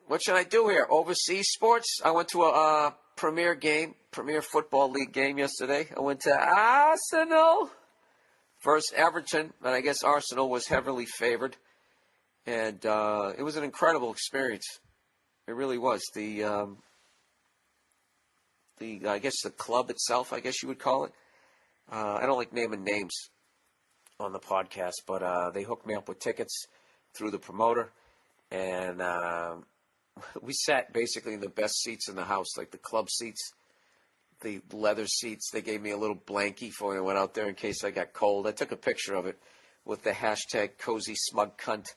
What should I do here? Overseas sports? I went to a Premier Football League game yesterday. I went to Arsenal versus Everton, and I guess Arsenal was heavily favored. And it was an incredible experience. It really was. I guess the club itself, I guess you would call it. I don't like naming names on the podcast, but they hooked me up with tickets through the promoter, and we sat basically in the best seats in the house, like the club seats, the leather seats. They gave me a little blankie for when I went out there in case I got cold. I took a picture of it with the hashtag cozy smug cunt,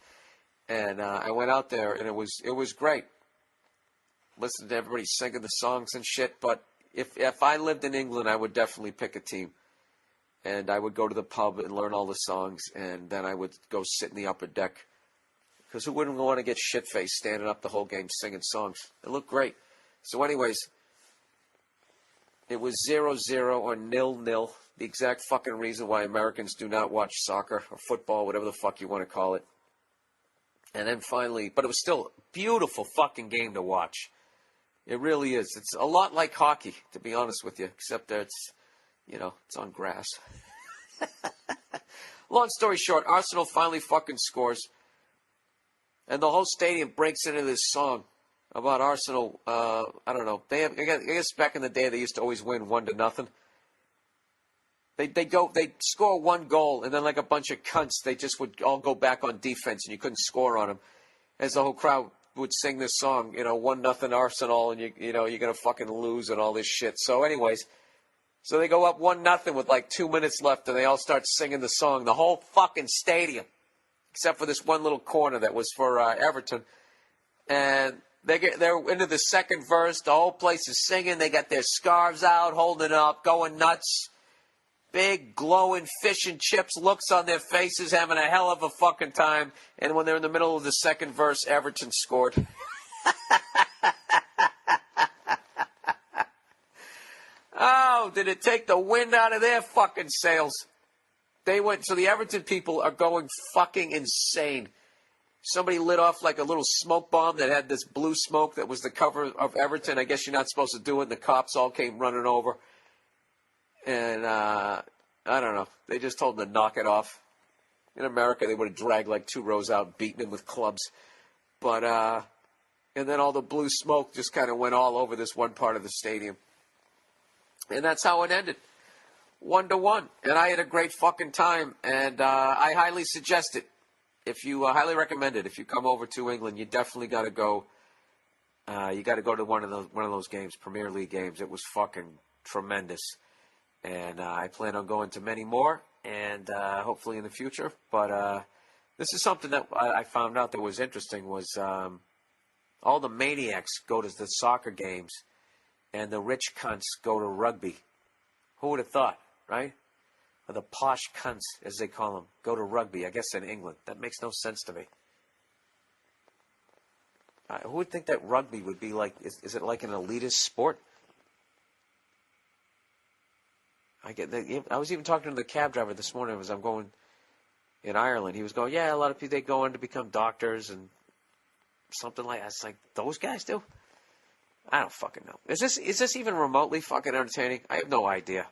and I went out there, and it was great. Listened to everybody singing the songs and shit, but if I lived in England, I would definitely pick a team. And I would go to the pub and learn all the songs, and then I would go sit in the upper deck. Because who wouldn't want to get shit-faced standing up the whole game singing songs? It looked great. So anyways, it was 0-0 or 0-0. The exact fucking reason why Americans do not watch soccer or football, whatever the fuck you want to call it. And then finally, but it was still a beautiful fucking game to watch. It really is. It's a lot like hockey, to be honest with you, except that it's on grass. Long story short, Arsenal finally fucking scores, and the whole stadium breaks into this song about Arsenal. I don't know. I guess back in the day they used to always win 1-0. They score one goal, and then like a bunch of cunts, they just would all go back on defense, and you couldn't score on them, as the whole crowd would sing this song, 1-0 Arsenal, and you're gonna fucking lose and all this shit. So anyways, so they go up 1-0 with like 2 minutes left, and they all start singing the song. The whole fucking stadium, except for this one little corner that was for Everton, and they're into the second verse. The whole place is singing. They got their scarves out, holding up, going nuts. Big, glowing fish and chips looks on their faces, having a hell of a fucking time. And when they're in the middle of the second verse, Everton scored. Oh, did it take the wind out of their fucking sails? So the Everton people are going fucking insane. Somebody lit off like a little smoke bomb that had this blue smoke that was the cover of Everton. I guess you're not supposed to do it. And the cops all came running over. And, I don't know. They just told them to knock it off. In America, they would have dragged like 2 rows out, beaten him with clubs. But, and then all the blue smoke just kind of went all over this one part of the stadium. And that's how it ended. 1-1. And I had a great fucking time. And, I highly suggest it. Highly recommend it. If you come over to England, you definitely got to go. You got to go to one of those games, Premier League games. It was fucking tremendous. And I plan on going to many more, and hopefully in the future. But this is something that I found out that was interesting, was all the maniacs go to the soccer games, and the rich cunts go to rugby. Who would have thought, right? Or the posh cunts, as they call them, go to rugby, I guess in England. That makes no sense to me. Who would think that rugby would be like, is it like an elitist sport? I was even talking to the cab driver this morning as I'm going in Ireland. He was going, yeah, a lot of people, they go on to become doctors and something like that. It's like, those guys do? I don't fucking know. Is this even remotely fucking entertaining? I have no idea.